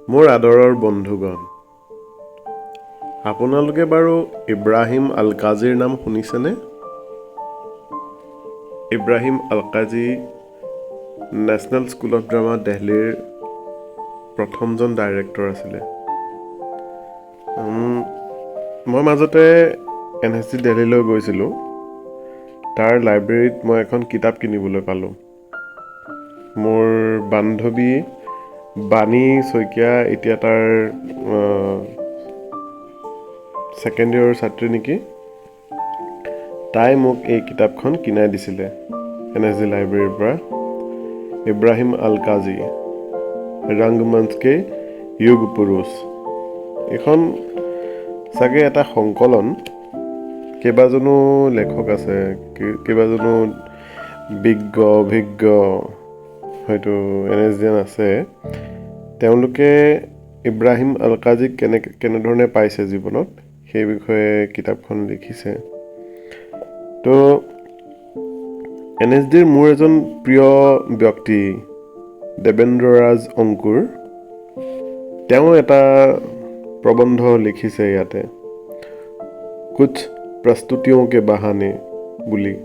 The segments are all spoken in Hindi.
মোৰ আদৰৰ বন্ধুগণ, আপোনালোকে বাৰু ইব্ৰাহিম আল-কাজিৰ নাম শুনিছেনে? Ibrahim Alkazi National School of Drama দিল্লীৰ প্ৰথমজন ডাইৰেক্টৰ আছিলে। মই মাজতে NSD দিল্লীলৈ গৈছিলোঁ। তাৰ লাইব্ৰেৰীত মই এখন কিতাপ কিনিবলৈ পালোঁ। মোৰ বান্ধৱী বাণী শইকীয়া এতিয়া তাৰ ছেকেণ্ড ইয়েৰৰ ছাত্ৰী নেকি, তাই মোক এই কিতাপখন কিনাই দিছিলে NSD লাইব্ৰেৰীৰ পৰা। ইব্ৰাহিম আল-কাজি, ৰংগমঞ্চ কে যুগ পুৰুষ। এইখন চাগে এটা সংকলন। কেইবাজনো লেখক আছে, কেইবাজনো বিজ্ঞ অভিজ্ঞ হয়তো NSDian আছে। তেওঁলোকে ইব্ৰাহিম আল-কাজিক কেনেধৰণে পাইছে জীৱনত, সেই বিষয়ে কিতাপখন লিখিছে। তো NSDৰ মোৰ এজন প্ৰিয় ব্যক্তি দেবেন্দ্ৰৰাজ অংকুৰ, তেওঁ এটা প্ৰবন্ধ লিখিছে ইয়াতে, কুছ প্ৰস্তুতিও কে বাহানে বুলি।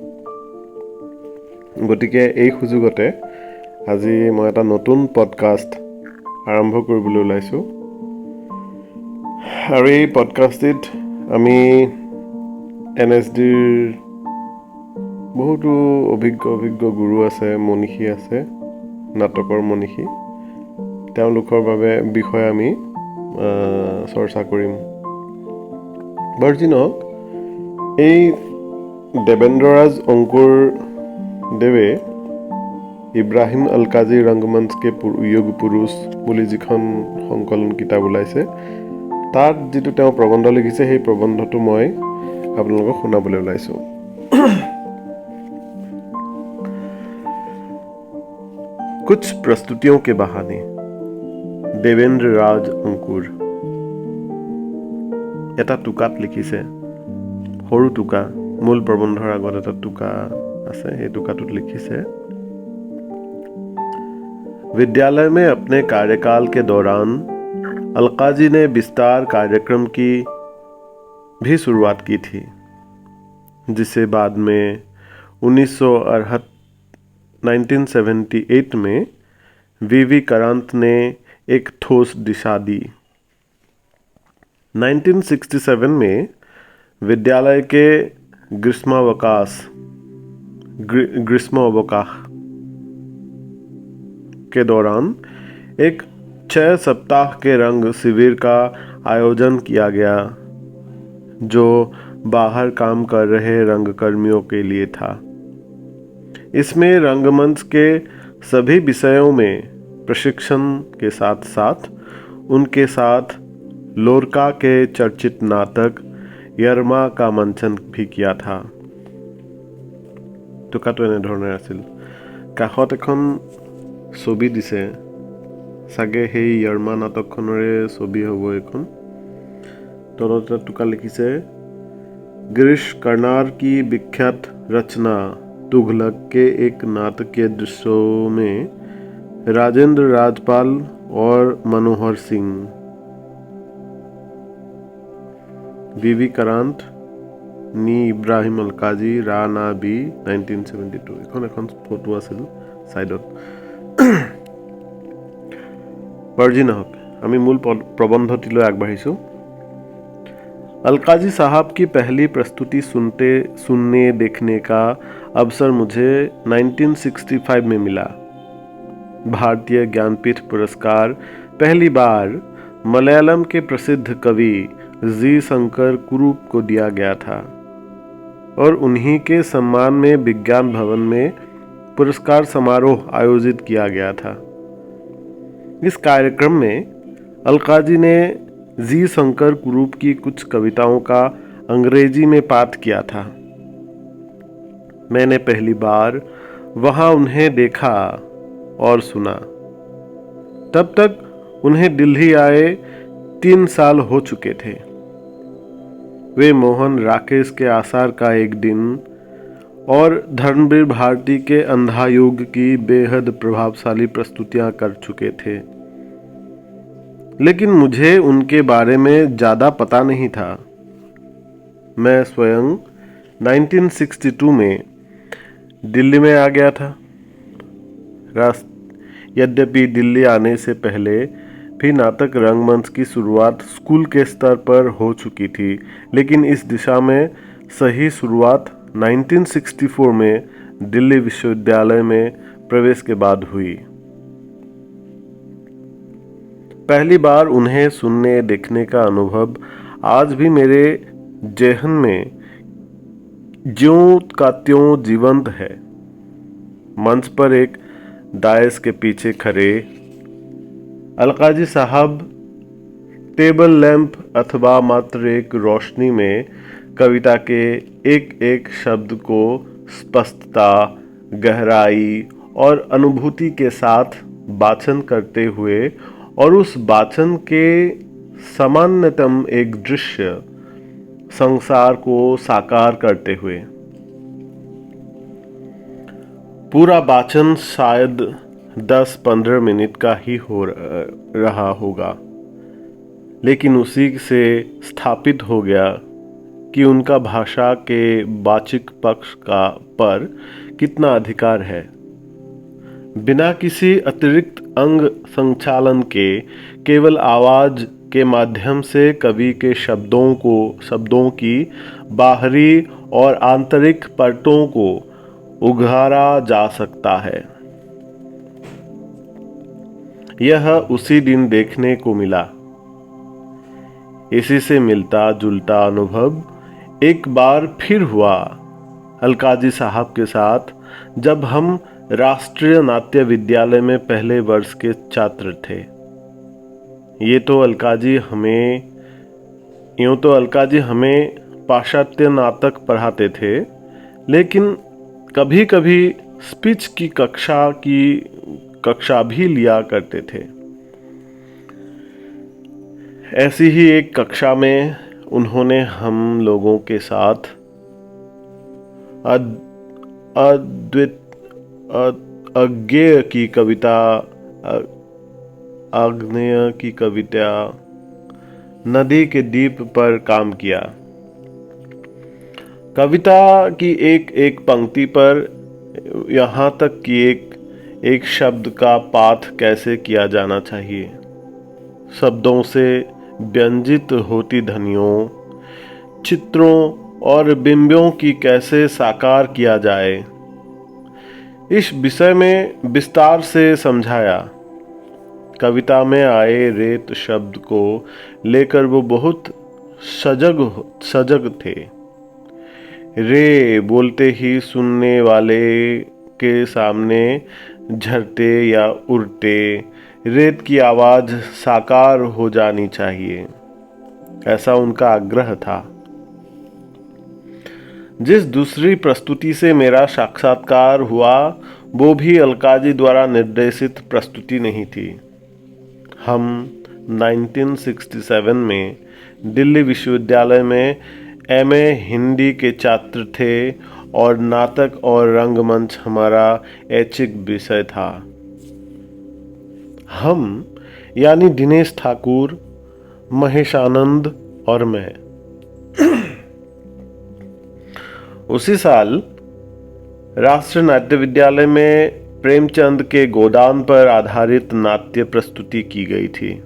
গতিকে এই সুযোগতে আজি মই এটা নতুন পডকাষ্ট আৰম্ভ কৰিবলৈ ওলাইছোঁ। আৰু এই পডকাষ্টটিত আমি NSDৰ বহুতো অভিজ্ঞ গুৰু আছে, মনীষী আছে, নাটকৰ মনীষী। তেওঁলোকৰ বিষয়ে আমি চৰ্চা কৰিম। বাৰু যি নহওক, এই দেবেন্দ্ৰৰাজ অংকুৰ দেৱে ইব্ৰাহিম আল-কাজি ৰংগমঞ্চ কে যুগ পুৰুষ বুলি যিখন সংকলন কিতাপ ওলাইছে, তাত যিটো তেওঁ প্ৰবন্ধ লিখিছে, সেই প্ৰবন্ধটো মই আপোনালোকক শুনাবলৈ ওলাইছোঁ। কুছ প্ৰস্তুতিও কে বাহানে, দেবেন্দ্ৰৰাজ অংকুৰ। এটা টোকাত লিখিছে, সৰু টোকা, মূল প্ৰবন্ধৰ আগত এটা টোকা আছে, সেই টোকাটোত লিখিছে, विद्यालय में अपने कार्यकाल के दौरान अल-काजी ने विस्तार कार्यक्रम की भी शुरुआत की थी, जिसे बाद में 1978 में V.V. करांत ने एक ठोस दिशा दी। 1967 में विद्यालय के ग्रीष्मावकाश के दौरान एक 6 सप्ताह के रंग शिविर का आयोजन किया गया, जो बाहर काम कर रहे रंगकर्मियों के लिए था। इसमें रंगमंच के सभी विषयों में प्रशिक्षण के साथ साथ उनके साथ लोरका के चर्चित नाटक यरमा का मंचन भी किया था। টোকাটো এনেধৰণৰ আছিল। কাষত এখন ছবি দিছে, চাগে সেই यरमा নাটকখনৰে ছবি হ'ব এইখন। তলত টোকা লিখিছে, गिरीश कर्नाड की विख्यात रचना तुगलक के एक नाटकीय दृश्यों में राजेंद्र राजपाल और मनोहर सिंह। V.V. करांत नी ইব্ৰাহিম আল-কাজি ৰাণা বি 1972। এখন ফটো আছিল ছাইডত। বাৰু যি নহওক, আমি মূল প্ৰবন্ধটিলৈ আগবাঢ়িছোঁ। अल-काजी साहब की पहली प्रस्तुति सुनने देखने का अवसर मुझे 1965 में मिला। भारतीय ज्ञानपीठ पुरस्कार पहली बार मलयालम के प्रसिद्ध कवि जी शंकर कुरूप को दिया गया था और उन्हीं के सम्मान में विज्ञान भवन में पुरस्कार समारोह आयोजित किया गया था। इस कार्यक्रम में अल-काजी ने जी शंकर कुरूप की कुछ कविताओं का अंग्रेजी में पाठ किया था। मैंने पहली बार वहाँ उन्हें देखा और सुना। तब तक उन्हें दिल्ली आए 3 साल हो चुके थे। वे मोहन राकेश के आसार का एक दिन और धर्मवीर भारती के अंधा युग की बेहद प्रभावशाली प्रस्तुतियां कर चुके थे। लेकिन मुझे उनके बारे में ज़्यादा पता नहीं था। मैं स्वयं 1962 में दिल्ली में आ गया था। यद्यपि दिल्ली आने से पहले भी नाटक रंगमंच की शुरुआत स्कूल के स्तर पर हो चुकी थी, लेकिन इस दिशा में सही शुरुआत 1964 में दिल्ली विश्वविद्यालय में प्रवेश के बाद हुई। पहली बार उन्हें सुनने देखने का अनुभव आज भी मेरे जेहन में ज्यों का त्यों जीवंत है। मंच पर एक डायस के पीछे खड़े अलकाजी साहब टेबल लैंप अथवा मात्र एक रोशनी में कविता के एक एक शब्द को स्पष्टता, गहराई और अनुभूति के साथ वाचन करते हुए और उस वाचन के सामान्यतम एक दृश्य संसार को साकार करते हुए। पूरा वाचन शायद 10-15 मिनट का ही हो रहा होगा, लेकिन उसी से स्थापित हो गया कि उनका भाषा के वाचिक पक्ष का पर कितना अधिकार है। बिना किसी अतिरिक्त अंग संचालन के केवल आवाज के माध्यम से कवि के शब्दों की बाहरी और आंतरिक परतों को उघाड़ा जा सकता है। यह उसी दिन देखने को मिला। इसी से मिलता जुलता अनुभव एक बार फिर हुआ अलकाजी साहब के साथ, जब हम राष्ट्रीय नाट्य विद्यालय में पहले वर्ष के छात्र थे। यूं तो अलकाजी हमें पाश्चात्य नाटक पढ़ाते थे, लेकिन कभी कभी स्पीच की कक्षा भी लिया करते थे। ऐसी ही एक कक्षा में उन्होंने हम लोगों के साथ आग्नेय की कविता नदी के द्वीप पर काम किया। कविता की एक एक पंक्ति पर यहाँ तक कि एक शब्द का पाठ कैसे किया जाना चाहिए, शब्दों से व्यंजित होती ध्वनियों, चित्रों और बिंबियों की कैसे साकार किया जाए, इस विषय में विस्तार से समझाया। कविता में आए रेत शब्द को लेकर वो बहुत सजग थे। रे बोलते ही सुनने वाले के सामने झरते या उड़ते रेत की आवाज साकार हो जानी चाहिए, ऐसा उनका आग्रह था। जिस दूसरी प्रस्तुति से मेरा साक्षात्कार हुआ वो भी अलकाजी द्वारा निर्देशित प्रस्तुति नहीं थी। हम 1967 में दिल्ली विश्वविद्यालय में एमए हिंदी के छात्र थे और नाटक और रंगमंच हमारा ऐच्छिक विषय था। हम यानी दिनेश ठाकुर, महेश आनंद और मैं। उसी साल राष्ट्रीय नाट्य विद्यालय में प्रेमचंद के गोदान पर आधारित नाट्य प्रस्तुति की गई थी,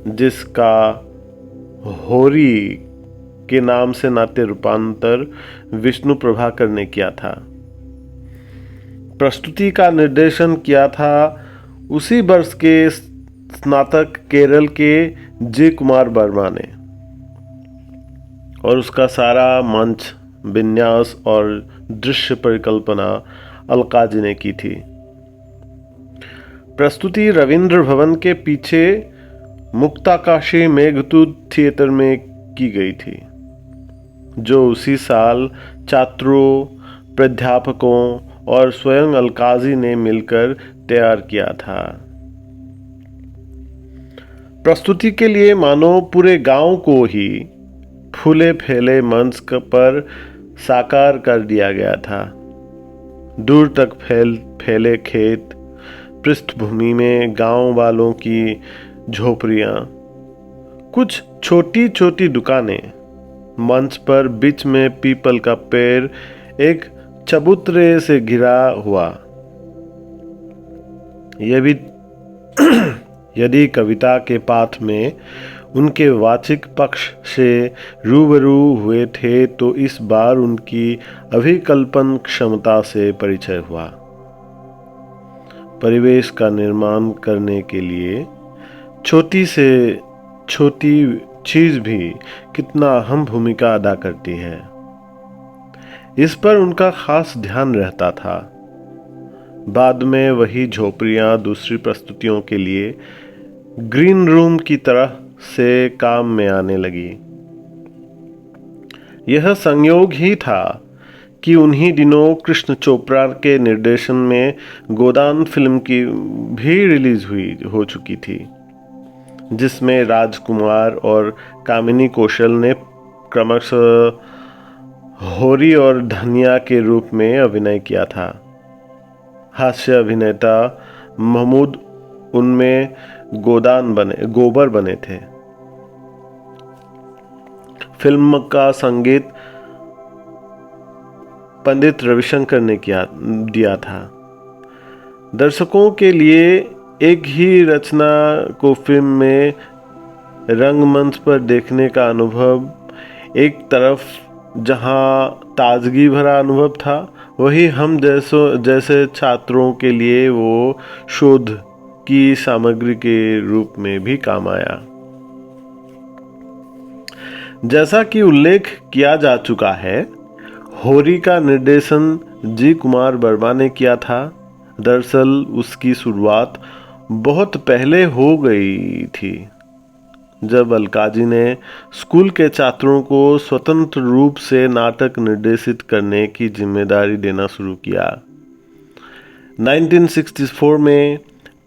जिसका होरी के नाम से नाट्य रूपांतर विष्णु प्रभाकर ने किया था। प्रस्तुति का निर्देशन किया था उसी वर्ष के स्नातक केरल के जी कुमार वर्मा ने, और उसका सारा मंच विन्यास और दृश्य परिकल्पना अलकाजी ने की थी। प्रस्तुति रविंद्र भवन के पीछे मुक्ताकाशी मेघदूत थिएटर में की गई थी, जो उसी साल छात्रों, प्राध्यापकों और स्वयं अलकाजी ने मिलकर तैयार किया था। प्रस्तुति के लिए मानो पूरे गांव को ही फूले फैले मंच पर साकार कर दिया गया था। दूर तक फैले खेत, पृष्ठभूमि में गांव वालों की झोपड़ियाँ, कुछ छोटी छोटी दुकानें, मंच पर बीच में पीपल का पेड़ एक चबूतरे से घिरा हुआ। यह भी यदि कविता के पाठ में उनके वाचिक पक्ष से रूबरू हुए थे तो इस बार उनकी अभिकल्पन क्षमता से परिचय हुआ। परिवेश का निर्माण करने के लिए छोटी से छोटी चीज भी कितना अहम भूमिका अदा करती है, इस पर उनका खास ध्यान रहता था। बाद में वही झोपड़ियां दूसरी प्रस्तुतियों के लिए ग्रीन रूम की तरह से काम में आने लगी। यह संयोग ही था कि उन्हीं दिनों कृष्ण चोपड़ा के निर्देशन में गोदान फिल्म की भी रिलीज हो चुकी थी, जिसमें राजकुमार और कामिनी कौशल ने क्रमशः होरी और धनिया के रूप में अभिनय किया था। हास्य अभिनेता महमूद उनमें गोबर बने थे। फिल्म का संगीत पंडित रविशंकर ने दिया था। दर्शकों के लिए एक ही रचना को फिल्म में रंगमंच पर देखने का अनुभव एक तरफ जहां ताजगी भरा अनुभव था, वही हम जैसे छात्रों के लिए वो शोध की सामग्री के रूप में भी काम आया। जैसा कि उल्लेख किया जा चुका है, होरी का निर्देशन जी कुमार वर्मा ने किया था। दरअसल उसकी शुरुआत बहुत पहले हो गई थी, जब अलकाजी ने स्कूल के छात्रों को स्वतंत्र रूप से नाटक निर्देशित करने की जिम्मेदारी देना शुरू किया। 1964 में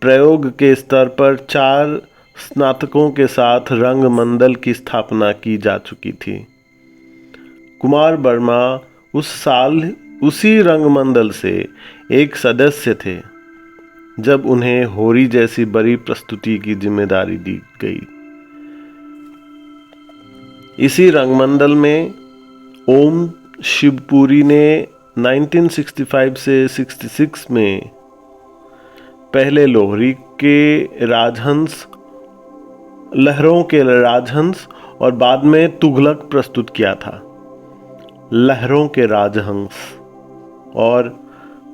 प्रयोग के स्तर पर 4 स्नातकों के साथ रंगमंडल की स्थापना की जा चुकी थी। कुमार वर्मा उस साल उसी रंगमंडल से एक सदस्य थे जब उन्हें होरी जैसी बड़ी प्रस्तुति की जिम्मेदारी दी गई। इसी रंगमंडल में ओम शिवपुरी ने 1965 से 66 में पहले लहरों के राजहंस और बाद में तुगलक प्रस्तुत किया था। लहरों के राजहंस और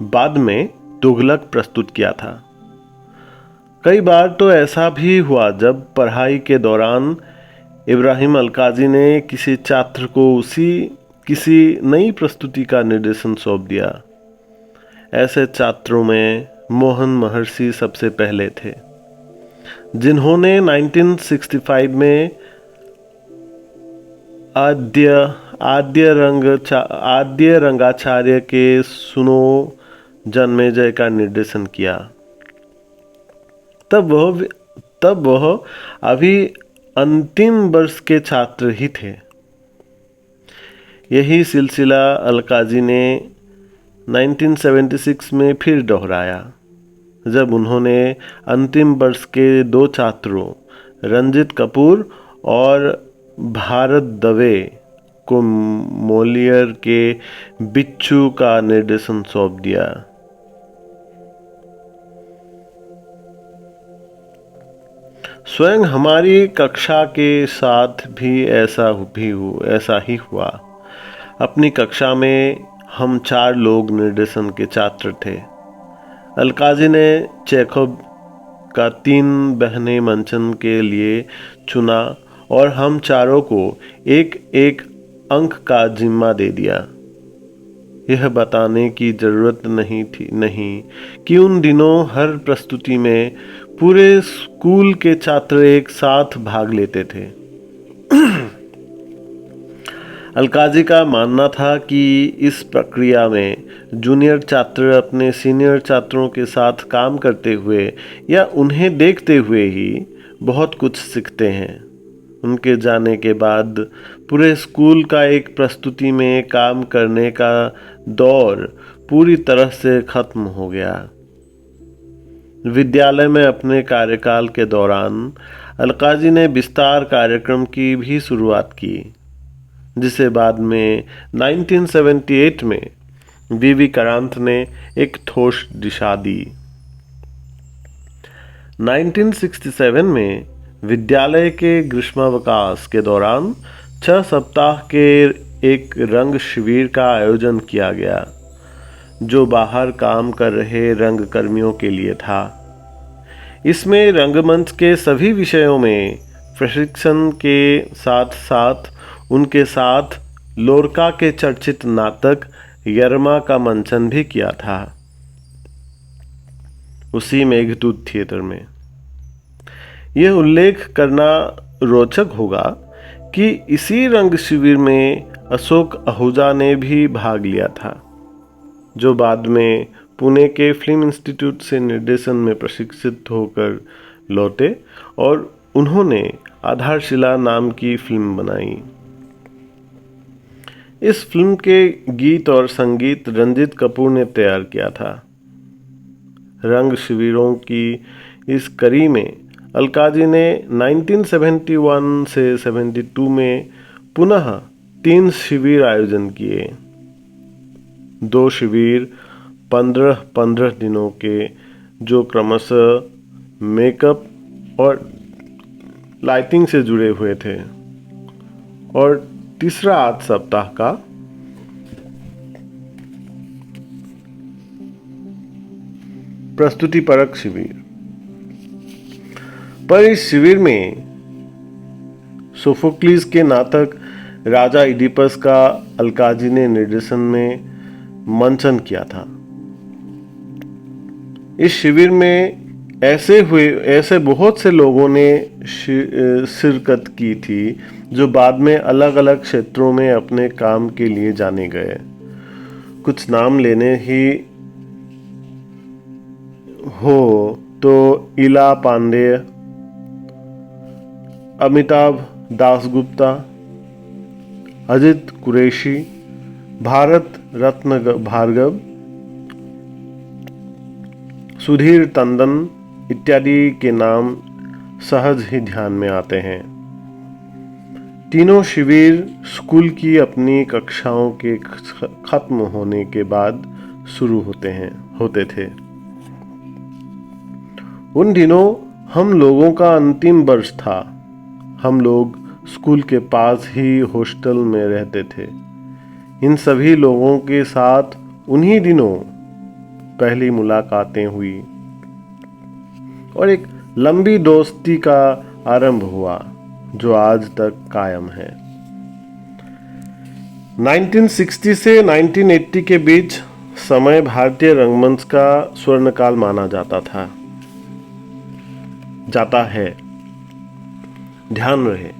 बाद में तुगलक प्रस्तुत किया था। कई बार तो ऐसा भी हुआ जब पढ़ाई के दौरान इब्राहिम अलकाजी ने किसी छात्र को किसी नई प्रस्तुति का निर्देशन सौंप दिया। ऐसे छात्रों में मोहन महर्षि सबसे पहले थे, जिन्होंने 1965 में आद्य रंगाचार्य के सुनो जन्मेजय का निर्देशन किया। तब वह अभी अंतिम वर्ष के छात्र ही थे। यही सिलसिला अलकाजी ने 1976 में फिर दोहराया, जब उन्होंने अंतिम वर्ष के 2 छात्रों रंजित कपूर और भारत दवे को मोलियर के बिच्छू का निर्देशन सौंप दिया। स्वयं हमारी कक्षा के साथ भी ऐसा ही हुआ। अपनी कक्षा में हम 4 लोग निर्देशन के छात्र थे। अलकाजी ने चेखव का 3 बहने मंचन के लिए चुना और हम चारों को एक एक अंक का जिम्मा दे दिया। यह बताने की जरूरत नहीं कि उन दिनों हर प्रस्तुति में पूरे स्कूल के छात्र एक साथ भाग लेते थे। अलकाजी का मानना था कि इस प्रक्रिया में जूनियर छात्र अपने सीनियर छात्रों के साथ काम करते हुए या उन्हें देखते हुए ही बहुत कुछ सीखते हैं। उनके जाने के बाद पूरे स्कूल का एक प्रस्तुति में काम करने का दौर पूरी तरह से खत्म हो गया। विद्यालय में अपने कार्यकाल के दौरान अलकाजी ने विस्तार कार्यक्रम की भी शुरुआत की, जिसे बाद में 1978 में वीवी करांत ने एक ठोस दिशा दी। 1967 में विद्यालय के ग्रीष्मावकाश के दौरान 6 सप्ताह के एक रंग शिविर का आयोजन किया गया, जो बाहर काम कर रहे रंगकर्मियों के लिए था। इसमें रंगमंच के सभी विषयों में प्रशिक्षण के साथ साथ उनके साथ लोरका के चर्चित नाटक यरमा का मंचन भी किया था, उसी मेघदूत थिएटर में। यह उल्लेख करना रोचक होगा कि इसी रंग शिविर में अशोक आहूजा ने भी भाग लिया था, जो बाद में पुणे के फिल्म इंस्टीट्यूट से निर्देशन में प्रशिक्षित होकर लौटे और उन्होंने आधारशिला नाम की फिल्म बनाई। इस फिल्म के गीत और संगीत रंजीत कपूर ने तैयार किया था। रंग शिविरों की इस कड़ी में अलकाजी ने 1971 से 72 में पुनः 3 शिविर आयोजन किए। 2 शिविर 15-15 दिनों के, जो क्रमशः मेकअप और लाइटिंग से जुड़े हुए थे, और तीसरा 8 सप्ताह का प्रस्तुतिपरक शिविर। पर इस शिविर में सोफोक्लिस के नाटक राजा इडिपस का अलकाजी ने निर्देशन में मंचन किया था। इस शिविर में ऐसे बहुत से लोगों ने शिरकत की थी, जो बाद में अलग अलग क्षेत्रों में अपने काम के लिए जाने गए। कुछ नाम लेने ही हो तो इला पांडे, अमिताभ दासगुप्ता, अजित कुरैशी, भारत रत्न भार्गव, सुधीर टंडन इत्यादि के नाम सहज ही ध्यान में आते हैं। तीनों शिविर स्कूल की अपनी कक्षाओं के खत्म होने के बाद शुरू होते थे। उन दिनों हम लोगों का अंतिम वर्ष था। हम लोग स्कूल के पास ही हॉस्टल में रहते थे। इन सभी लोगों के साथ उन्हीं दिनों पहली मुलाकातें हुई और एक लंबी दोस्ती का आरंभ हुआ, जो आज तक कायम है। 1960 से 1980 के बीच समय भारतीय रंगमंच का स्वर्णकाल माना जाता है। ध्यान रहे,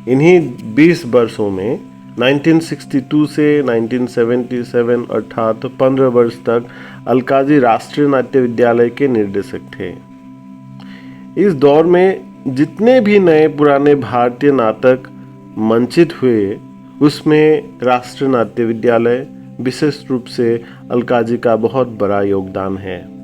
इन्हीं 20 वर्षों में 1962 से 1977 अर्थात 15 वर्ष तक अलकाजी राष्ट्रीय नाट्य विद्यालय के निर्देशक थे। इस दौर में जितने भी नए पुराने भारतीय नाटक मंचित हुए, उसमें राष्ट्रीय नाट्य विद्यालय विशेष रूप से अलकाजी का बहुत बड़ा योगदान है।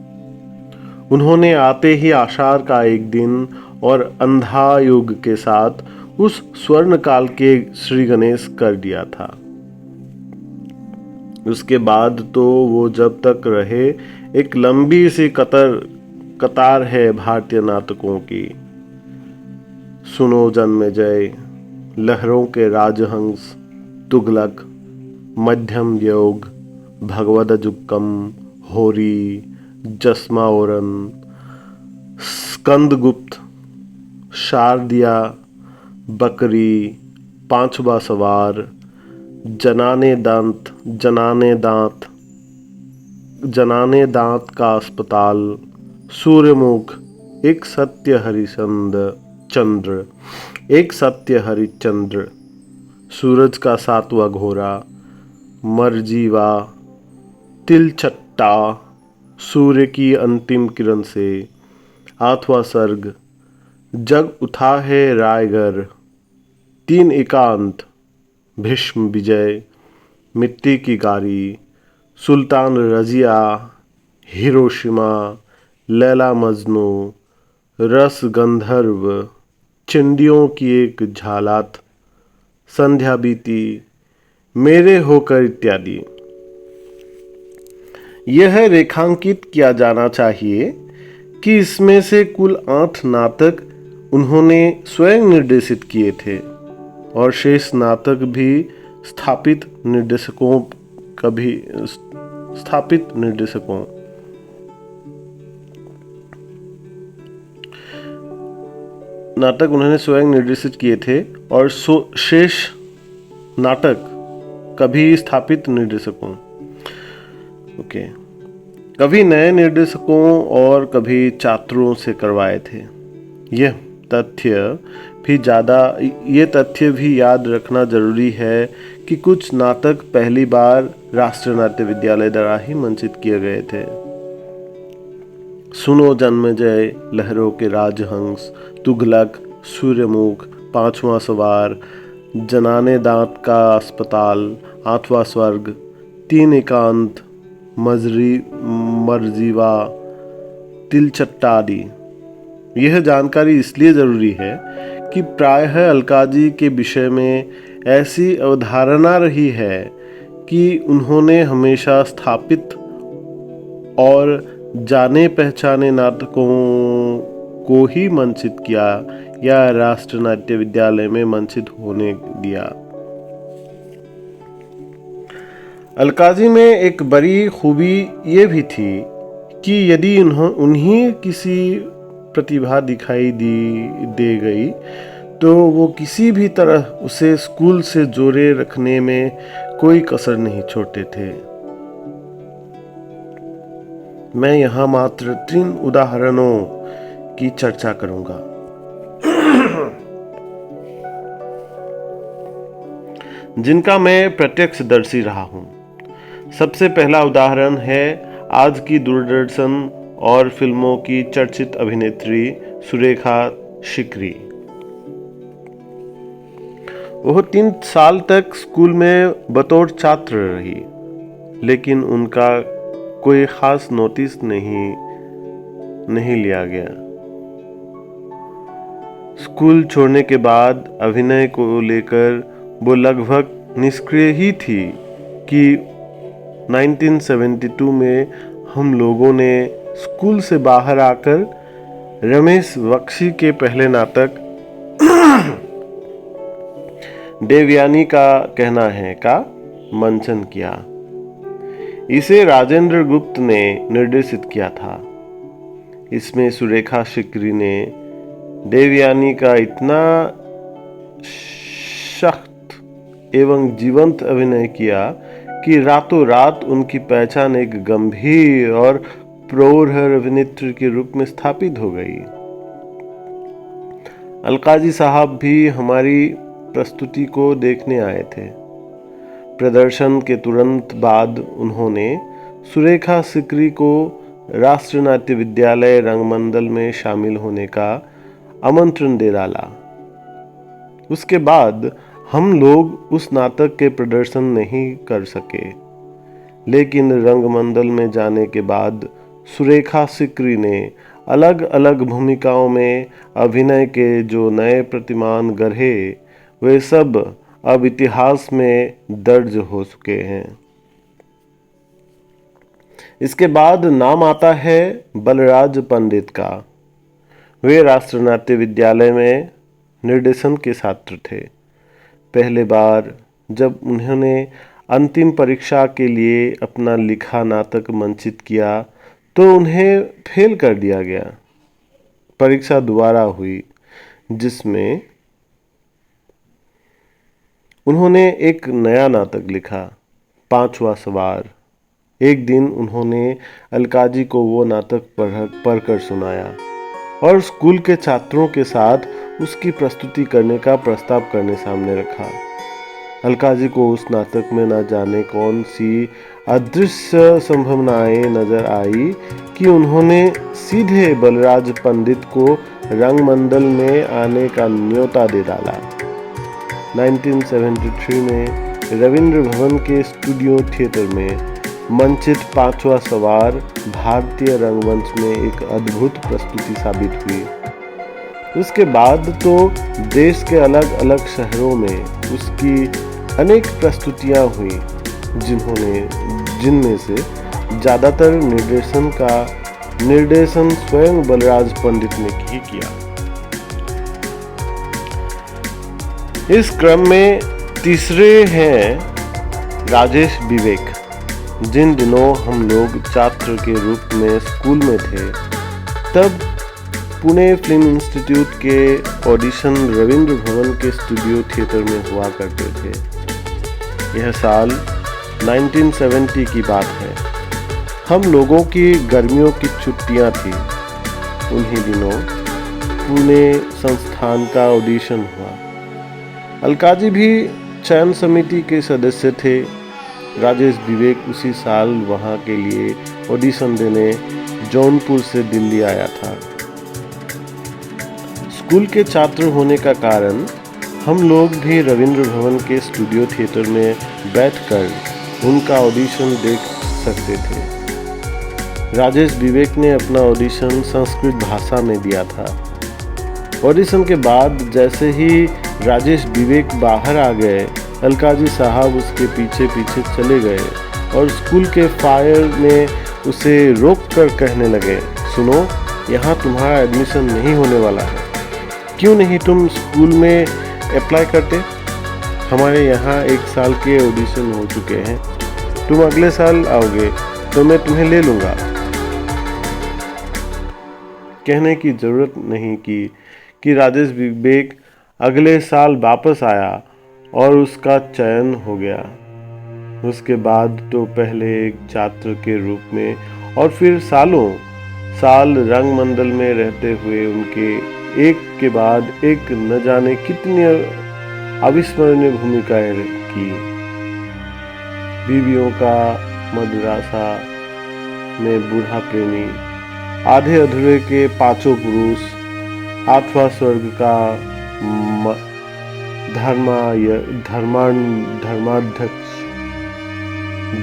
उन्होंने आते ही आषाढ़ का एक दिन और अंधा युग के साथ उस स्वर्ण काल के श्री गणेश कर दिया था। उसके बाद तो वो जब तक रहे, एक लंबी सी कतार है भारतीय नाटकों की। सुनो जन्मेजय, लहरों के राजहंस, तुगलक, मध्यम योग, भगवदजुक्कम, होरी, जसमाओरन, स्कंदगुप्त, शारदिया, बकरी, पांचवा सवार, जनाने दांत का अस्पताल, सूर्यमुख, एक सत्य हरिश्चंद्र, सूरज का 7वां घोड़ा, मरजीवा, तिलचट्टा, सूर्य की अंतिम किरण से, 8वां सर्ग, जग उठा है रायगर, 3 एकांत, भीष्म विजय, मिट्टी की गाड़ी, सुल्तान रजिया, हिरोशिमा, लैला मजनू, रस गंधर्व, चिंदियों की एक झालात, संध्या बीती, मेरे होकर इत्यादि। यह रेखांकित किया जाना चाहिए कि इसमें से कुल 8 नाटक उन्होंने स्वयं निर्देशित किए थे और शेष नाटक भी स्थापित निर्देशकों नाटक उन्होंने स्वयं निर्देशित किए थे और शेष नाटक कभी स्थापित निर्देशकों कभी नए निर्देशकों और कभी छात्रों से करवाए थे। यह तथ्य भी याद रखना जरूरी है कि कुछ नाटक पहली बार राष्ट्रीय नाट्य विद्यालय द्वारा ही मंचित किए गए थे। सुनो जन्मेजय, लहरों के राजहंस, तुगलक, सूर्यमुख, पांचवा सवार, जनाने दांत का अस्पताल, आठवां स्वर्ग, तीन एकांत, मरजीवा, तिलचट्टा आदि। यह जानकारी इसलिए जरूरी है कि प्रायः अलकाजी के विषय में ऐसी अवधारणा रही है कि उन्होंने हमेशा स्थापित और जाने पहचाने नाटकों को ही मंचित किया या राष्ट्रीय नाट्य विद्यालय में मंचित होने दिया। अलकाजी में एक बड़ी खूबी ये भी थी कि यदि उन्हें किसी प्रतिभा दिखाई दे गई तो वो किसी भी तरह उसे स्कूल से जोड़े रखने में कोई कसर नहीं छोड़ते थे। मैं यहाँ मात्र 3 उदाहरणों की चर्चा करूंगा। जिनका मैं प्रत्यक्षदर्शी रहा हूं। सबसे पहला उदाहरण है आज की दूरदर्शन और फिल्मों की चर्चित अभिनेत्री सुरेखा शिकरी। वह 3 साल तक स्कूल में बतौर छात्र रही, लेकिन उनका कोई खास नोटिस नहीं लिया गया। स्कूल छोड़ने के बाद अभिनय को लेकर वो लगभग निष्क्रिय ही थी कि 1972 में हम लोगों ने स्कूल से बाहर आकर रमेश बख्शी के पहले नाटक देवयानी का कहना है का मंचन किया। इसे राजेंद्र गुप्त ने निर्देशित किया था। इसमें सुरेखा शिकरी ने देवयानी का इतना सख्त एवं जीवंत अभिनय किया कि रातों रात उनकी पहचान एक गंभीर और प्रौढ़ अभिनेत्री के रूप में स्थापित हो गई। अलकाजी साहब भी हमारी प्रस्तुति को देखने आए थे। प्रदर्शन के तुरंत बाद उन्होंने सुरेखा शिकरी को राष्ट्रीय नाट्य विद्यालय रंगमंडल में शामिल होने का आमंत्रण दे डाला। उसके बाद हम लोग उस नाटक के प्रदर्शन नहीं कर सके, लेकिन रंगमंडल में जाने के बाद सुरेखा शिकरी ने अलग अलग भूमिकाओं में अभिनय के जो नए प्रतिमान गढ़े वे सब अब इतिहास में दर्ज हो चुके हैं। इसके बाद नाम आता है बलराज पंडित का। वे राष्ट्रीय नाट्य विद्यालय में निर्देशन के छात्र थे। पहले बार जब उन्होंने अंतिम परीक्षा के लिए अपना लिखा नाटक मंचित किया तो उन्हें फेल कर दिया गया। परीक्षा दोबारा हुई जिसमें उन्होंने एक नया नाटक लिखा, पांचवा सवार। एक दिन उन्होंने अलकाजी को वो नाटक पढ़कर सुनाया और स्कूल के छात्रों के साथ उसकी प्रस्तुति करने का प्रस्ताव करने सामने रखा। अलकाजी को उस नाटक में न जाने कौन सी अदृश्य संभावनाएं नजर आई कि उन्होंने सीधे बलराज पंडित को रंगमंडल में आने का न्योता दे डाला। 1973 में रविंद्र भवन के स्टूडियो थिएटर में मंचित पांचवा सवार भारतीय रंगमंच में एक अद्भुत प्रस्तुति साबित हुई। उसके बाद तो देश के अलग अलग शहरों में उसकी अनेक प्रस्तुतियां हुई, जिनमें से ज्यादातर निर्देशन स्वयं बलराज पंडित ने ही किया। इस क्रम में तीसरे हैं राजेश विवेक। जिन दिनों हम लोग छात्र के रूप में स्कूल में थे, तब पुणे फिल्म इंस्टीट्यूट के ऑडिशन रविंद्र भवन के स्टूडियो थिएटर में हुआ करते थे। यह साल 1970 की बात है। हम लोगों की गर्मियों की छुट्टियां थी। उन्हीं दिनों पुणे संस्थान का ऑडिशन हुआ। अलकाजी भी चयन समिति के सदस्य थे। राजेश विवेक उसी साल वहां के लिए ऑडिशन देने जौनपुर से दिल्ली आया था। स्कूल के छात्र होने का कारण हम लोग भी रविंद्र भवन के स्टूडियो थिएटर में बैठकर उनका ऑडिशन देख सकते थे। राजेश विवेक ने अपना ऑडिशन संस्कृत भाषा में दिया था। ऑडिशन के बाद जैसे ही राजेश विवेक बाहर आ गए, अलकाजी साहब उसके पीछे पीछे चले गए और स्कूल के फायर में उसे रोक कर कहने लगे, सुनो, यहाँ तुम्हारा एडमिशन नहीं होने वाला है। क्यों नहीं तुम स्कूल में अप्लाई करते? हमारे यहाँ 1 साल के ऑडिशन हो चुके हैं। तुम अगले साल आओगे तो मैं तुम्हें ले लूँगा। कहने की जरूरत नहीं कि राजेश विवेक अगले साल वापस आया और उसका चयन हो गया। उसके बाद तो पहले एक छात्र के रूप में और फिर सालों साल रंगमंडल में रहते हुए उनके एक के बाद एक न जाने कितनी अविस्मरणीय भूमिकाएं की। बीवियों का मदरसा में बूढ़ा प्रेमी, आधे अधूरे के पांचों पुरुष, 8वां स्वर्ग का धर्माध्यक्ष,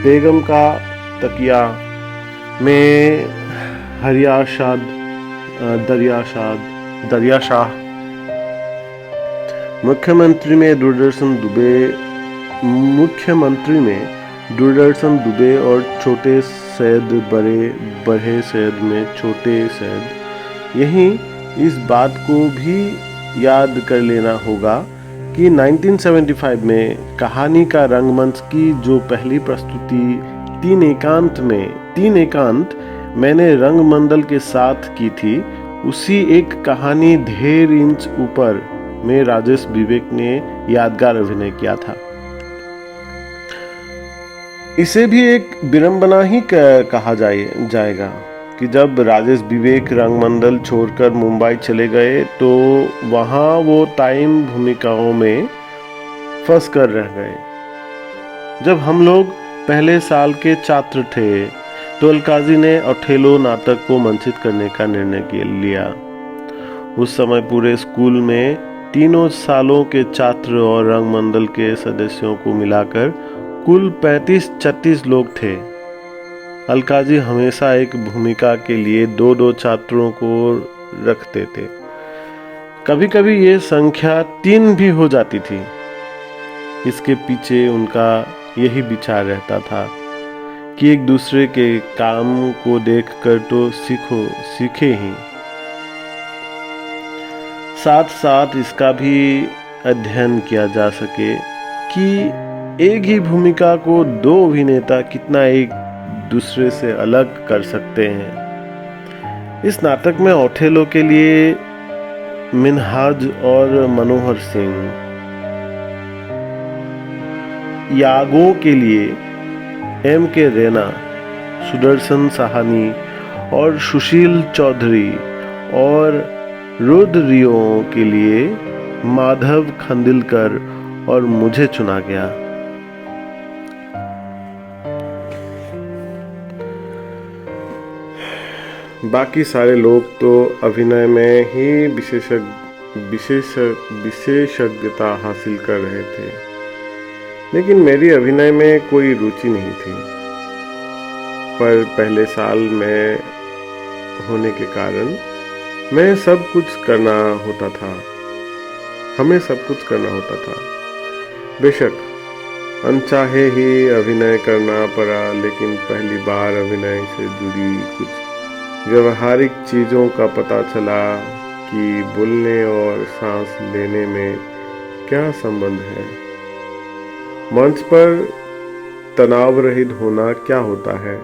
बेगम का तकिया में दरियाशाह, मुख्यमंत्री में दूरदर्शन दुबे और छोटे सैयद, बड़े सैयद में छोटे सैयद। यहीं इस बात को भी याद कर लेना होगा कि 1975 में कहानी का रंगमंच की जो पहली प्रस्तुति तीन एकांत मैंने रंगमंडल के साथ की थी, उसी एक कहानी ढेर इंच ऊपर में राजेश विवेक ने यादगार अभिनय किया था। इसे भी एक विडंबना ही कहा जाएगा कि जब राजेश विवेक रंगमंडल छोड़कर मुंबई चले गए तो वहां वो टाइम भूमिकाओं में फंस कर रह गए। जब हम लोग पहले साल के छात्र थे तो अलकाजी ने ओथेलो नाटक को मंचित करने का निर्णय लिया। उस समय पूरे स्कूल में तीनों सालों के छात्र और रंगमंडल के सदस्यों को मिलाकर कुल 35-36 लोग थे। अलकाजी हमेशा एक भूमिका के लिए 2-2 छात्रों को रखते थे। कभी कभी ये संख्या 3 भी हो जाती थी। इसके पीछे उनका यही विचार रहता था कि एक दूसरे के काम को देखकर तो सीखे ही, साथ साथ इसका भी अध्ययन किया जा सके कि एक ही भूमिका को 2 अभिनेता कितना एक दूसरे से अलग कर सकते हैं। इस नाटक में ओथेलो के लिए मिन्हाज और मनोहर सिंह, यागो के लिए M.K. रैना, सुदर्शन साहनी और सुशील चौधरी और रुद्रियो के लिए माधव खंडिलकर और मुझे चुना गया। बाकी सारे लोग तो अभिनय में ही विशेषज्ञता हासिल कर रहे थे, लेकिन मेरी अभिनय में कोई रुचि नहीं थी। पर पहले साल में होने के कारण मैं सब कुछ करना होता था, हमें सब कुछ करना होता था। बेशक अनचाहे ही अभिनय करना पड़ा, लेकिन पहली बार अभिनय से जुड़ी कुछ व्यवहारिक चीज़ों का पता चला कि बोलने और सांस लेने में क्या संबंध है। मंच पर तनाव रहित होना क्या होता है।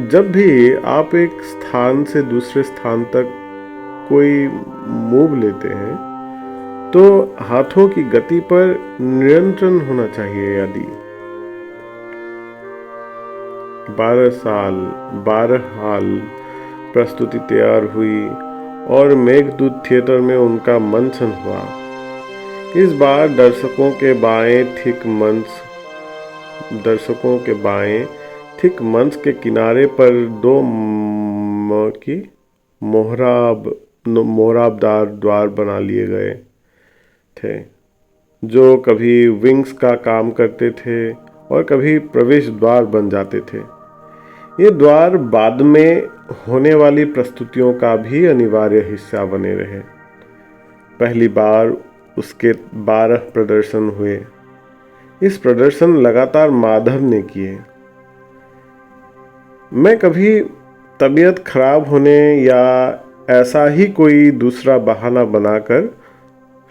जब भी आप एक स्थान से दूसरे स्थान तक कोई मूव लेते हैं तो हाथों की गति पर नियंत्रण होना चाहिए। यदि 12 हाल प्रस्तुति तैयार हुई और मेघदूत थिएटर में उनका मंचन हुआ। इस बार दर्शकों के बाएं ठीक मंच के किनारे पर 2 मोहराबदार द्वार बना लिए गए थे, जो कभी विंग्स का काम करते थे और कभी प्रवेश द्वार बन जाते थे। ये द्वार बाद में होने वाली प्रस्तुतियों का भी अनिवार्य हिस्सा बने रहे। पहली बार उसके 12 प्रदर्शन हुए। इस प्रदर्शन लगातार माधव ने किए। मैं कभी तबीयत खराब होने या ऐसा ही कोई दूसरा बहाना बनाकर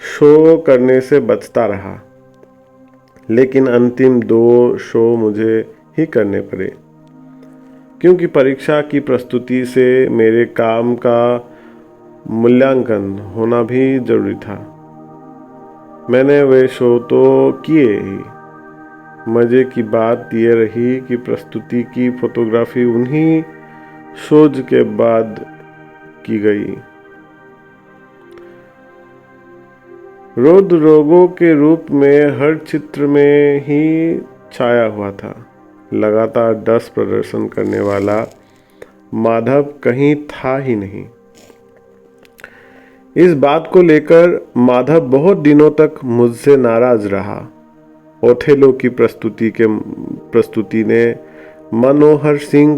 शो करने से बचता रहा, लेकिन अंतिम 2 शो मुझे ही करने पड़े, क्योंकि परीक्षा की प्रस्तुति से मेरे काम का मूल्यांकन होना भी जरूरी था। मैंने वे शो तो किए ही। मजे की बात यह रही कि प्रस्तुति की फोटोग्राफी उन्हीं शोज के बाद की गई। रोगों के रूप में हर चित्र में ही छाया हुआ था। लगातार 10 प्रदर्शन करने वाला माधव कहीं था ही नहीं। इस बात को लेकर माधव बहुत दिनों तक मुझसे नाराज रहा। ओथेलो की प्रस्तुति ने मनोहर सिंह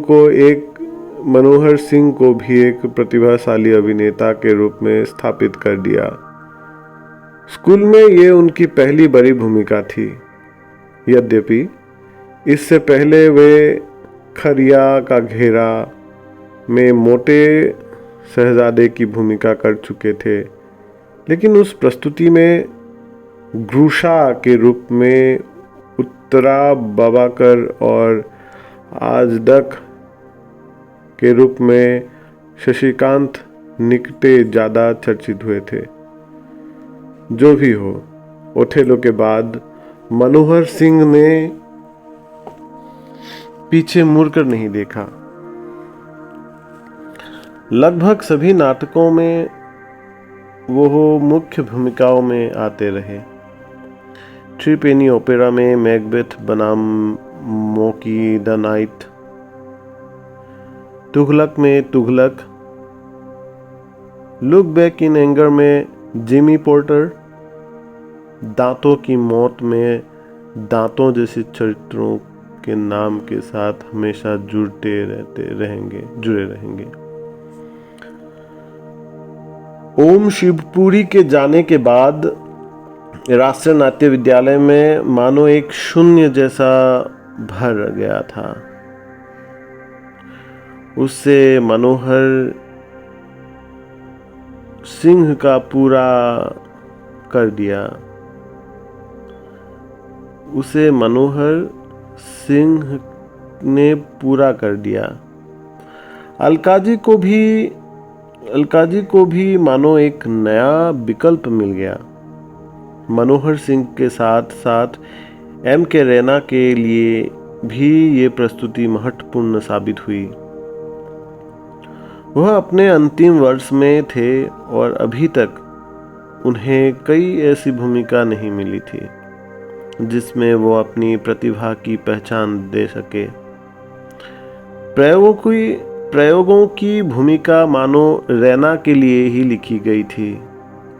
को भी एक प्रतिभाशाली अभिनेता के रूप में स्थापित कर दिया। स्कूल में ये उनकी पहली बड़ी भूमिका थी। यद्यपि इससे पहले वे खरिया का घेरा में मोटे शहजादे की भूमिका कर चुके थे, लेकिन उस प्रस्तुति में ग्रूशा के रूप में उत्तरा बाबाकर और आजडक के रूप में शशिकांत निकटे ज़्यादा चर्चित हुए थे। जो भी हो, ओथेलो के बाद मनोहर सिंह ने पीछे मुड़कर नहीं देखा। लगभग सभी नाटकों में वो मुख्य भूमिकाओं में आते रहे। थ्री पेनी ओपेरा में मैकबेथ बनाम मोकी द नाइट, तुगलक में Tughlaq, look back in anger में जिमी पोर्टर, दांतों की मौत में दांतों जैसे चरित्रों के नाम के साथ हमेशा जुड़े रहेंगे। ओम शिवपुरी के जाने के बाद राष्ट्रीय नाट्य विद्यालय में मानो एक शून्य जैसा भर गया था। उससे मनोहर सिंह का पूरा कर दिया। उसे मनोहर सिंह ने पूरा कर दिया। अलकाजी को भी मानो एक नया विकल्प मिल गया। मनोहर सिंह के साथ साथ एम के रैना के लिए भी ये प्रस्तुति महत्वपूर्ण साबित हुई। वह अपने अंतिम वर्ष में थे और अभी तक उन्हें कई ऐसी भूमिका नहीं मिली थी जिसमें वो अपनी प्रतिभा की पहचान दे सके। प्रयोगों की भूमिका मानो रैना के लिए ही लिखी गई थी।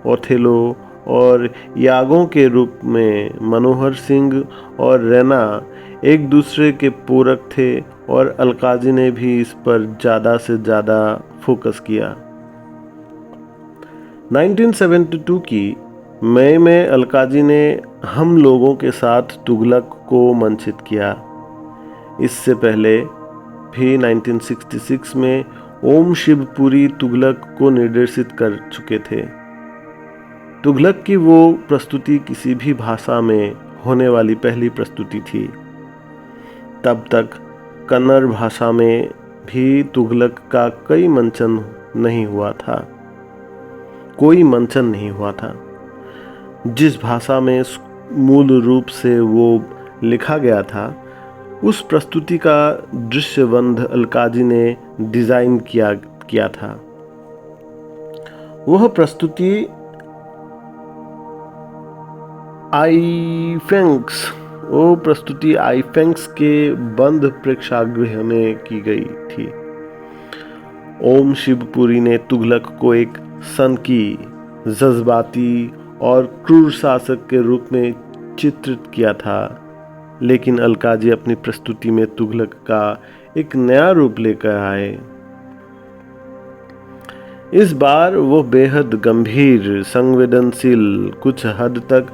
ओथेलो और यागों के रूप में मनोहर सिंह और रैना एक दूसरे के पूरक थे और अलकाजी ने भी इस पर ज़्यादा से ज़्यादा फोकस किया। 1972 की मई में अलकाजी ने हम लोगों के साथ तुगलक को मंचित किया। इससे पहले भी 1966 में ओम शिवपुरी तुगलक को निर्देशित कर चुके थे। तुगलक की वो प्रस्तुति किसी भी भाषा में होने वाली पहली प्रस्तुति थी। तब तक कन्नड़ भाषा में भी तुगलक का कोई मंचन नहीं हुआ था। जिस भाषा में मूल रूप से वो लिखा गया था, उस प्रस्तुति का दृश्यबंध अलकाजी ने डिजाइन किया था। वह प्रस्तुति आईफेंक्स के बंद प्रेक्षागृह में की गई थी। ओम शिवपुरी ने तुगलक को एक सनकी, जज्बाती और क्रूर शासक के रूप में चित्रित किया था, लेकिन अलकाजी अपनी प्रस्तुति में तुगलक का एक नया रूप लेकर आए। इस बार वो बेहद गंभीर, संवेदनशील, कुछ हद तक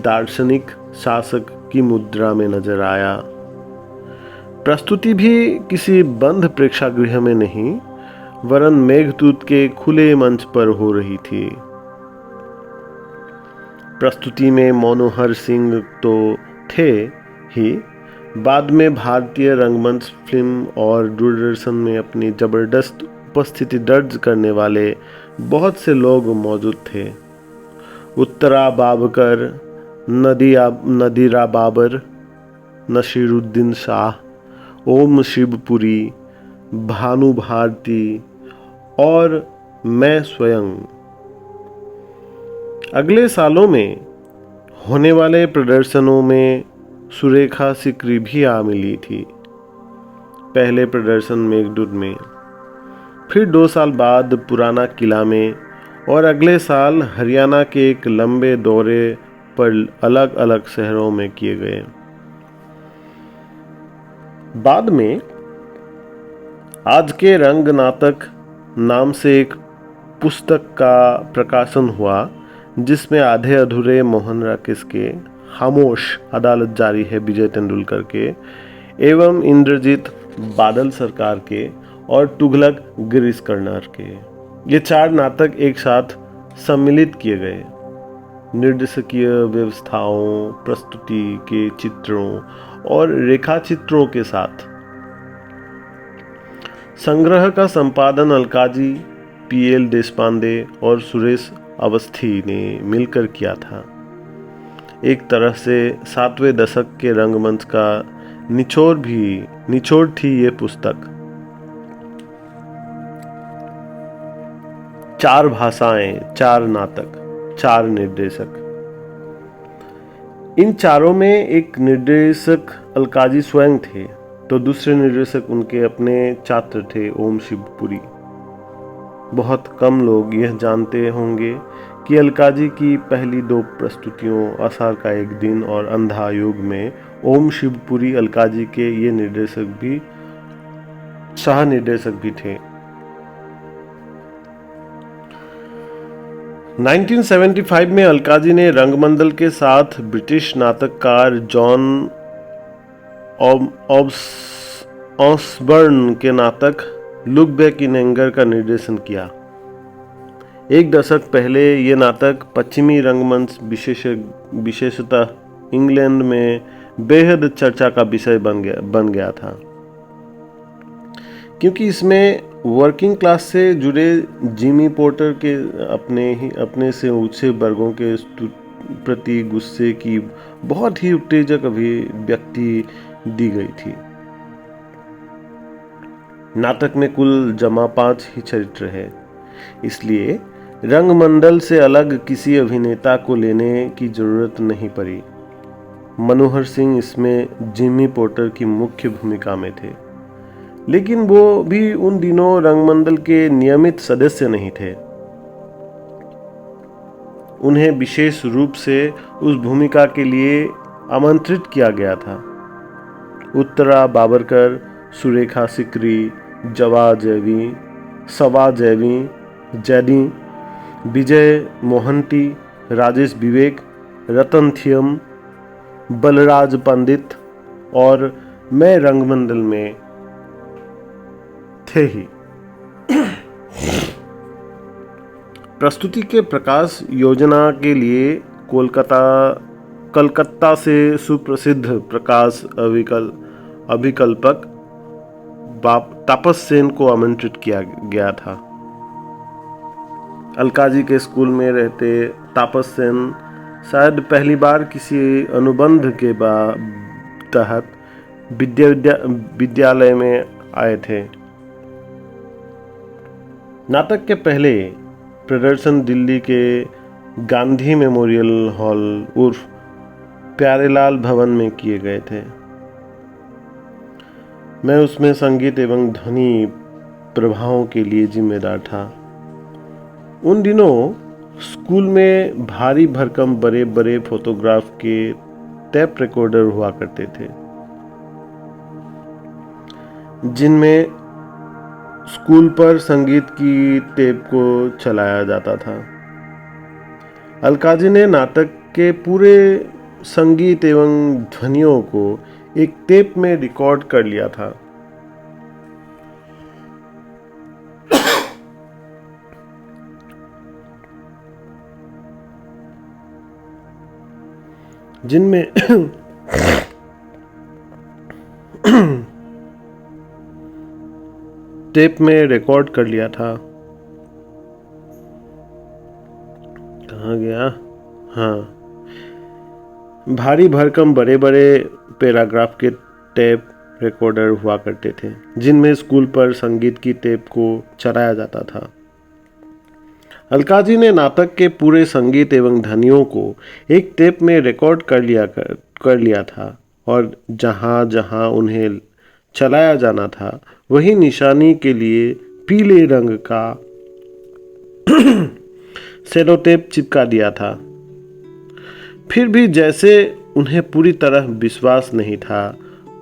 दार्शनिक शासक की मुद्रा में नजर आया। प्रस्तुति भी किसी बंद प्रेक्षागृह में नहीं, वरन मेघदूत के खुले मंच पर हो रही थी। प्रस्तुति में मनोहर सिंह तो थे ही, बाद में भारतीय रंगमंच, फिल्म और दूरदर्शन में अपनी जबरदस्त उपस्थिति दर्ज करने वाले बहुत से लोग मौजूद थे। उत्तरा बाबकर, नदीरा बाबर, नसीरुद्दीन शाह, ओम शिवपुरी, भानु भारती और मैं स्वयं। अगले सालों में होने वाले प्रदर्शनों में सुरेखा सिकरी भी आ मिली थी। पहले प्रदर्शन मेघदूत में, फिर 2 साल बाद पुराना किला में और अगले साल हरियाणा के एक लंबे दौरे पर अलग अलग शहरों में किए गए। बाद में आज के रंग नाटक नाम से एक पुस्तक का प्रकाशन हुआ, जिसमें आधे अधूरे मोहन राकेश के, खामोश अदालत जारी है विजय तेंदुलकर के, एवं इंद्रजीत बादल सरकार के और तुगलक गिरीश कर्नाड के, ये 4 नाटक एक साथ सम्मिलित किए गए। निर्देशकीय व्यवस्थाओं, प्रस्तुति के चित्रों और रेखाचित्रों के साथ। संग्रह का संपादन अलकाजी, पीएल देशपांडे और सुरेश अवस्थी ने मिलकर किया था। एक तरह से 7वें दशक के रंगमंच का निचोड़ थी ये पुस्तक। 4 भाषाएं, 4 नाटक, 4 निर्देशक। इन चारों में एक निर्देशक अलकाजी स्वयं थे, तो दूसरे निर्देशक उनके अपने छात्र थे, ओम शिवपुरी। बहुत कम लोग यह जानते होंगे कि अलकाजी की पहली 2 प्रस्तुतियों, आषाढ़ का एक दिन और अंधा युग में, ओम शिवपुरी अलकाजी के ये सह निर्देशक भी थे। 1975 में अलकाजी ने रंगमंडल के साथ ब्रिटिश नाटककार जॉन ऑसबर्न के नाटक लुक बैक इन एंगर का निर्देशन किया। एक दशक पहले ये नाटक पश्चिमी रंगमंच, विशेषतः इंग्लैंड में बेहद चर्चा का विषय बन गया था, क्योंकि इसमें वर्किंग क्लास से जुड़े जिमी पोर्टर के अपने से ऊंचे वर्गों के प्रति गुस्से की बहुत ही उत्तेजक अभिव्यक्ति दी गई थी। नाटक में कुल जमा 5 ही चरित्र है, इसलिए रंगमंडल से अलग किसी अभिनेता को लेने की जरूरत नहीं पड़ी। मनोहर सिंह इसमें जिमी पोर्टर की मुख्य भूमिका में थे, लेकिन वो भी उन दिनों रंगमंडल के नियमित सदस्य नहीं थे। उन्हें विशेष रूप से उस भूमिका के लिए आमंत्रित किया गया था उत्तरा बाबरकर, सुरेखा सिकरी, जवा जैवी, सवा जैवी, जैदी, विजय मोहंती, राजेश विवेक, रतन थियम, बलराज पंडित और मैं रंगमंडल में थे ही। प्रस्तुति के प्रकाश योजना के लिए कलकत्ता से सुप्रसिद्ध प्रकाश अभिकल्पक तापस सेन को आमंत्रित किया गया था। अलकाजी के स्कूल में रहते तापस सेन शायद पहली बार किसी अनुबंध के तहत विद्यालय में आए थे। नाटक के पहले प्रदर्शन दिल्ली के गांधी मेमोरियल हॉल उर्फ प्यारेलाल भवन में किए गए थे। मैं उसमें संगीत एवं ध्वनि प्रभावों के लिए जिम्मेदार था। उन दिनों स्कूल में भारी भरकम बड़े बड़े फोटोग्राफ के टेप रिकॉर्डर हुआ करते थे, जिनमें स्कूल पर संगीत की टेप को चलाया जाता था। अलकाजी ने नाटक के पूरे संगीत एवं ध्वनियों को एक टेप में रिकॉर्ड कर लिया था। जिनमें टेप में रिकॉर्ड कर लिया था। कहाँ गया? हाँ, भारी भरकम बड़े बड़े पैराग्राफ के टेप रिकॉर्डर हुआ करते थे, जिनमें स्कूल पर संगीत की टेप को चलाया जाता था। अलकाजी ने नाटक के पूरे संगीत एवं ध्वनियों को एक टेप में रिकॉर्ड कर लिया था और जहां जहां उन्हें चलाया जाना था वही निशानी के लिए पीले रंग का सेलो टेप चिपका दिया था। फिर भी जैसे उन्हें पूरी तरह विश्वास नहीं था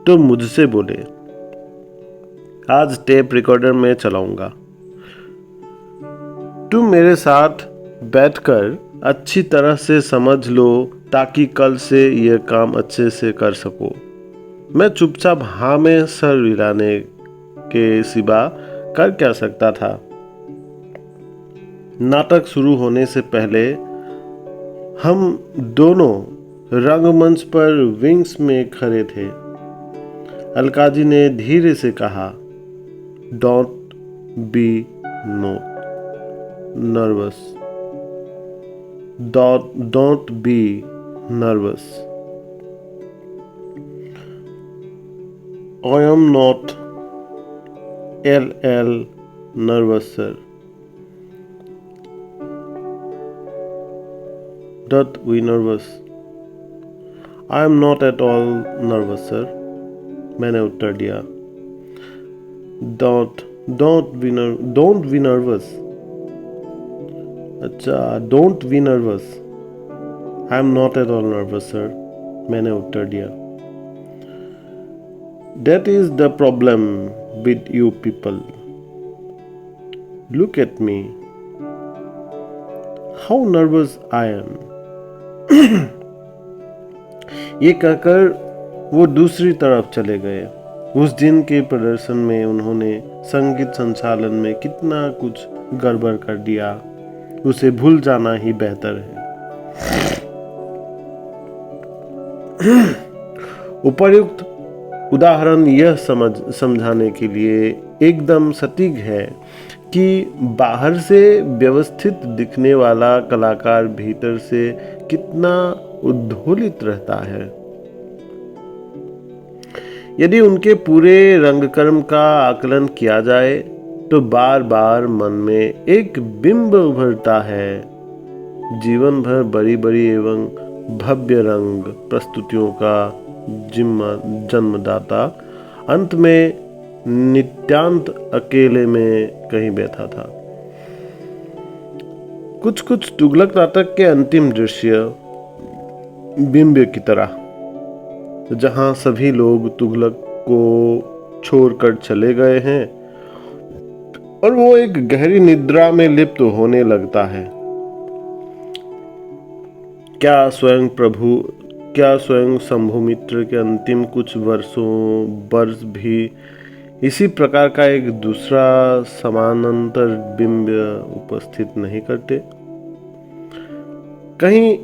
तो मुझसे बोले, आज टेप रिकॉर्डर में चलाऊंगा, तुम मेरे साथ बैठकर अच्छी तरह से समझ लो ताकि कल से यह काम अच्छे से कर सको। मैं चुपचाप हाँ में सर हिलाने के सिवा कर क्या सकता था। नाटक शुरू होने से पहले हम दोनों रंगमंच पर विंग्स में खड़े थे। अलकाजी ने धीरे से कहा, don't be nervous, don't be nervous, I am not nervous, sir. Don't be nervous. I am not at all nervous, sir. मैंने उत्तर दिया। Don't be nervous. अच्छा, don't be nervous. I am not at all nervous, sir. मैंने उत्तर दिया। That is the problem with you people. Look at me. How nervous I am. ये कहकर वो दूसरी तरफ चले गए। उस दिन के प्रदर्शन में उन्होंने संगीत संचालन में कितना कुछ गड़बड़ कर दिया, उसे भूल जाना ही बेहतर है। उपर्युक्त उदाहरण यह समझाने के लिए एकदम सटीक है कि बाहर से व्यवस्थित दिखने वाला कलाकार भीतर से कितना उद्दोलित रहता है। यदि उनके पूरे रंगकर्म का आकलन किया जाए तो बार बार मन में एक बिंब उभरता है। जीवन भर बड़ी बड़ी एवं भव्य रंग प्रस्तुतियों का जन्मदाता अंत में नित्यांत अकेले में कहीं बैठा था। कुछ कुछ तुगलक नाटक के अंतिम दृश्य बिंब की तरह जहां सभी लोग तुगलक को छोड़कर चले गए हैं और वो एक गहरी निद्रा में लिप्त होने लगता है। क्या स्वयं शंभुमित्र के अंतिम कुछ वर्ष भी इसी प्रकार का एक दूसरा समानांतर बिंब उपस्थित नहीं करते? कहीं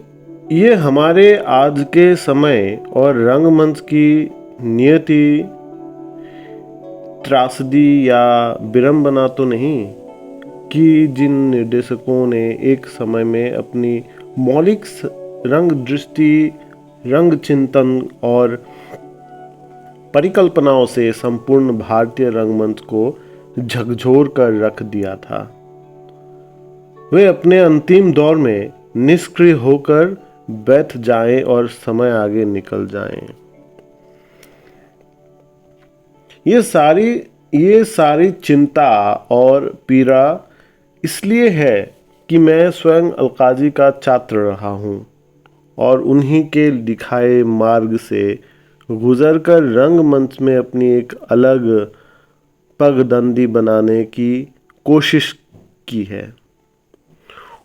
ये हमारे आज के समय और रंगमंच की नियति, त्रासदी या विडंबना तो नहीं कि जिन निर्देशकों ने एक समय में अपनी मौलिक रंग दृष्टि, रंग चिंतन और परिकल्पनाओं से संपूर्ण भारतीय रंगमंच को झकझोर कर रख दिया था। वे अपने अंतिम दौर में निष्क्रिय होकर बैठ जाएं और समय आगे निकल जाएं। ये सारी चिंता और पीड़ा इसलिए है कि मैं स्वयं अलकाजी का छात्र रहा हूँ और उन्हीं के दिखाए मार्ग से गुजरकर रंगमंच में अपनी एक अलग पगडंडी बनाने की कोशिश की है।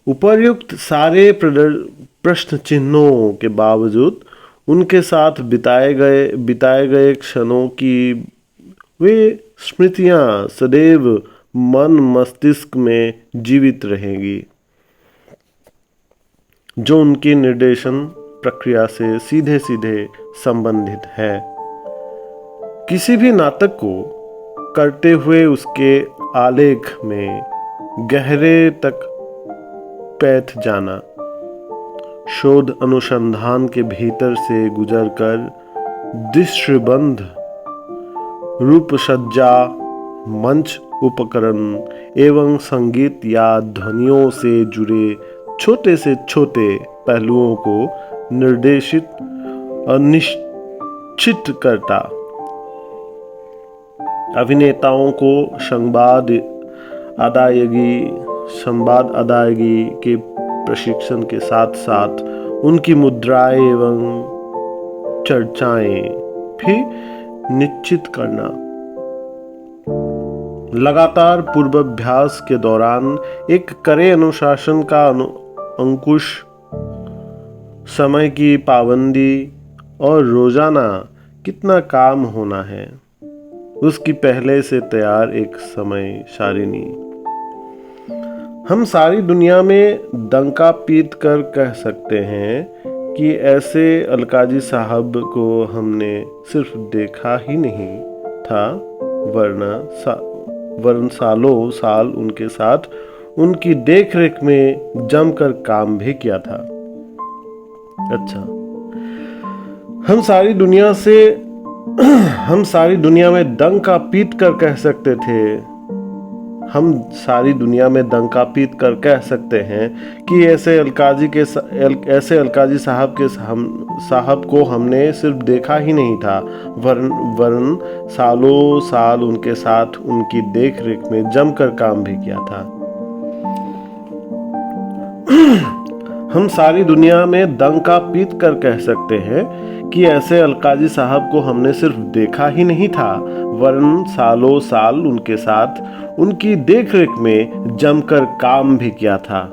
उपर्युक्त सारे प्रश्न चिन्हों के बावजूद उनके साथ बिताए गए क्षणों की वे स्मृतियां सदैव मन मस्तिष्क में जीवित रहेंगी, जो उनकी निर्देशन प्रक्रिया से सीधे सीधे संबंधित है। किसी भी नाटक को करते हुए उसके आलेख में गहरे तक बैठ जाना, शोध अनुसंधान के भीतर से गुजरकर दृश्यबंध, रूपसज्जा, मंच उपकरण एवं संगीत या ध्वनियों से जुड़े छोटे से छोटे पहलुओं को निर्देशित और निश्चित करता, अभिनेताओं को संवाद अदायगी के प्रशिक्षण के साथ साथ उनकी मुद्राएं एवं चर्चाएं भी निश्चित करना। लगातार पूर्वाभ्यास के दौरान एक कड़े अनुशासन का अंकुश, समय की पाबंदी और रोजाना कितना काम होना है, उसकी पहले से तैयार एक समय सारिणी। हम सारी दुनिया में डंका पीट कर कह सकते हैं कि ऐसे अलकाजी साहब को हमने सिर्फ देखा ही नहीं था, वरन सालों साल उनके साथ उनकी देखरेख में जमकर काम भी किया था। अच्छा, हम सारी दुनिया में डंका पीट कर कह सकते थे, हम सारी दुनिया में डंका पीट कर कह सकते हैं कि ऐसे अलकाजी साहब को हमने सिर्फ देखा ही नहीं था, वरन सालों साल उनके साथ उनकी देखरेख में जमकर काम भी किया था। हम सारी दुनिया में डंका पीट कर कह सकते हैं कि ऐसे अलकाजी साहब को हमने सिर्फ देखा ही नहीं था, वरन सालों साल उनके साथ उनकी देखरेख में जमकर काम भी किया था।